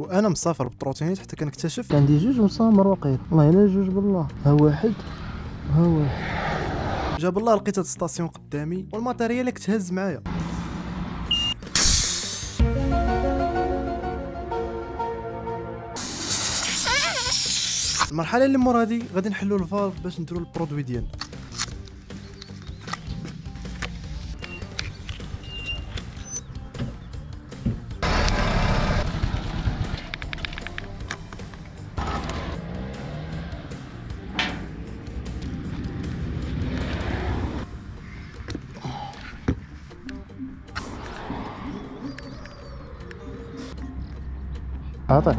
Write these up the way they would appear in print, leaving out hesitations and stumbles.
وانا مسافر بالتروتينيت حتى كنكتشف عندي جوج مسامر وقيل، والله الا جوج بالله، ها واحد ها واحد. جاب الله لقيت هاد الستاسيون قدامي والماتيريال اللي كنت هاز معايا. المرحله اللي مور هادي غادي نحلوا الفالف باش نديروا البرودوي ديالنا. عطيك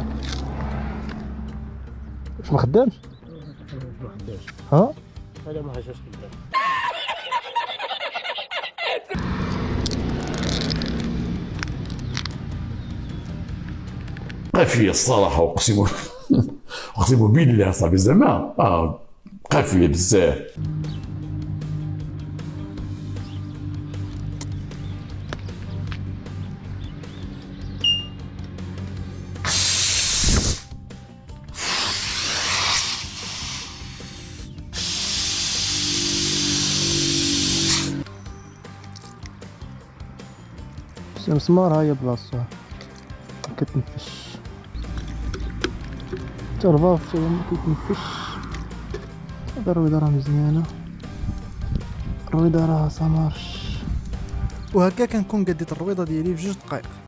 واش ما خدامش؟ ما خدامش ها هذا ما حاجاش خدام. قافية الصراحة أقسم بالله صاحبي زعما قافية بزاف. مسمار هاي بلاصتها كتنفش، حتى الفالف ما كيتنفش. هذا الرويضة راه مزيانة، الرويضة راه سامارش. وهكا كنكون قديت الرويضه ديالي في 2 دقائق.